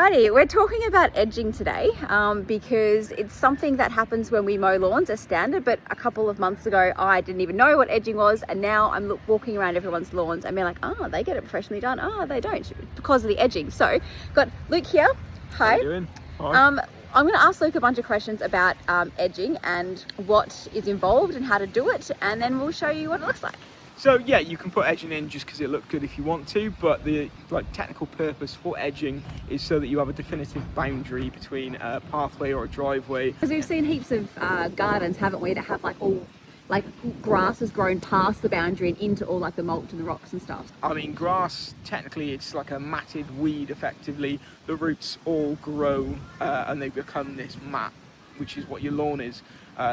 Alrighty, we're talking about edging today because it's something that happens when we mow lawns as standard, but a couple of months ago I didn't even know what edging was, and now I'm walking around everyone's lawns and being like, oh, they get it professionally done, oh, they don't, because of the edging. So, got Luke here. Hi. How you doing? Hi. I'm going to ask Luke a bunch of questions about edging and what is involved and how to do it, and then we'll show you what it looks like. So yeah, you can put edging in just because it looks good if you want to, but the technical purpose for edging is so that you have a definitive boundary between a pathway or a driveway. Because we've seen heaps of gardens, haven't we, that have all grass has grown past the boundary and into all the mulch and the rocks and stuff. I mean, grass, technically it's like a matted weed effectively. The roots all grow and they become this mat, which is what your lawn is.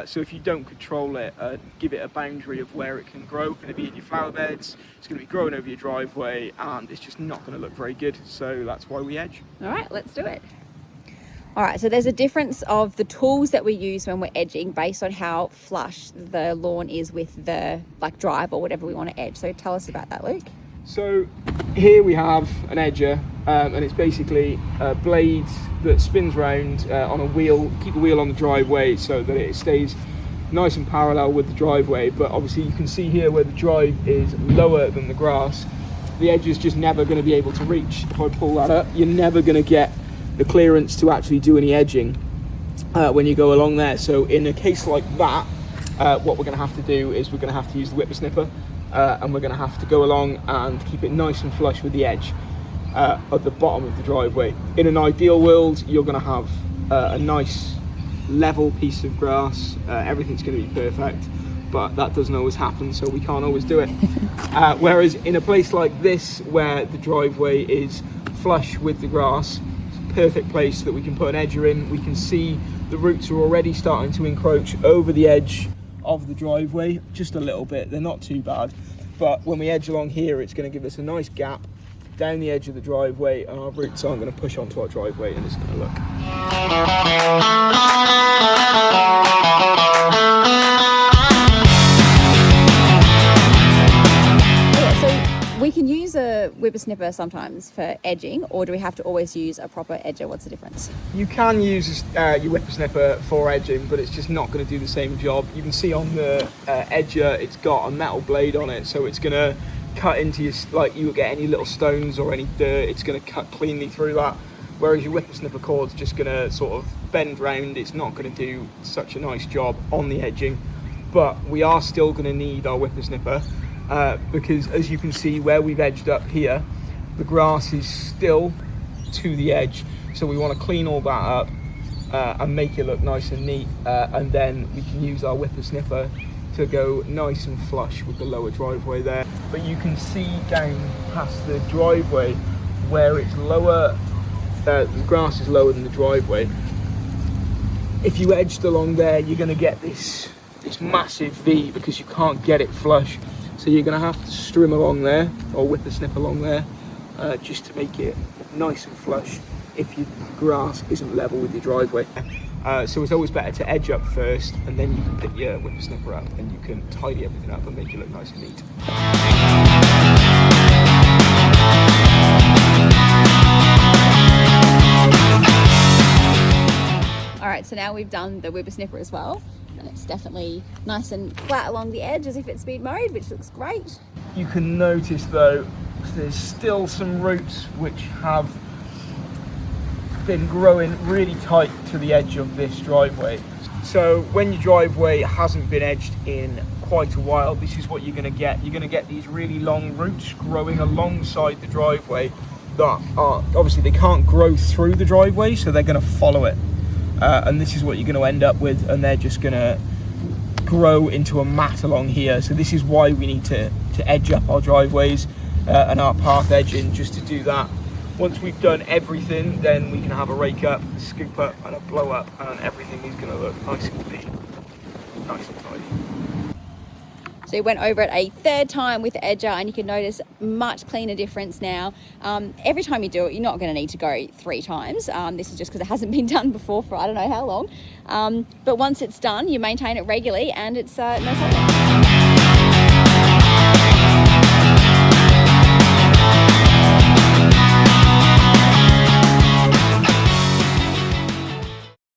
So if you don't control it, give it a boundary of where it can grow. It's going to be in your flower beds, it's going to be growing over your driveway, and it's just not going to look very good. So that's why we edge. All right, let's do it. All right, so there's a difference of the tools that we use when we're edging based on how flush the lawn is with the drive or whatever we want to edge. So tell us about that, Luke. So here we have an edger, and it's basically a blade that spins round on a wheel, keep the wheel on the driveway so that it stays nice and parallel with the driveway. But obviously you can see here where the drive is lower than the grass, the edge is just never going to be able to reach. If I pull that up, you're never going to get the clearance to actually do any edging when you go along there. So in a case like that, what we're going to have to do is we're going to have to use the whippersnipper, and we're going to have to go along and keep it nice and flush with the edge at the bottom of the driveway. In an ideal world, you're going to have a nice level piece of grass, everything's going to be perfect, but that doesn't always happen, so we can't always do it. Whereas in a place like this where the driveway is flush with the grass, it's a perfect place that we can put an edger in. We can see the roots are already starting to encroach over the edge of the driveway just a little bit. They're not too bad, but when we edge along here, it's going to give us a nice gap down the edge of the driveway, and our roots aren't going to push onto our driveway, and it's going to look. We can use a whippersnipper sometimes for edging, or do we have to always use a proper edger? What's the difference? You can use your whippersnipper for edging, but it's just not going to do the same job. You can see on the edger, it's got a metal blade on it, so it's going to cut into your, you get any little stones or any dirt, it's going to cut cleanly through that. Whereas your whippersnipper cord's just going to sort of bend round. It's not going to do such a nice job on the edging, but we are still going to need our whippersnipper. Because as you can see where we've edged up here, the grass is still to the edge, so we want to clean all that up and make it look nice and neat, and then we can use our whippersnipper to go nice and flush with the lower driveway there. But you can see down past the driveway where it's lower, the grass is lower than the driveway. If you edged along there, you're going to get this massive V because you can't get it flush. So you're going to have to strim along there, or whippersnip along there, just to make it nice and flush if your grass isn't level with your driveway. So it's always better to edge up first, and then you can pick your whippersnipper up and you can tidy everything up and make it look nice and neat. All right, so now we've done the whippersnipper as well. And it's definitely nice and flat along the edge as if it's been mowed, which looks great. You can notice though, there's still some roots which have been growing really tight to the edge of this driveway. So when your driveway hasn't been edged in quite a while, this is what you're going to get. You're going to get these really long roots growing alongside the driveway that are, obviously they can't grow through the driveway, so they're going to follow it. And this is what you're going to end up with, and they're just going to grow into a mat along here. So this is why we need to edge up our driveways and our path edging, just to do that. Once we've done everything, then we can have a rake up, a scoop up and a blow up, and everything is going to look nice and clean, nice and tidy. So we went over it a third time with the edger, and you can notice much cleaner difference now. Every time you do it, you're not going to need to go 3 times. This is just because it hasn't been done before for I don't know how long. But once it's done, you maintain it regularly, and it's no problem.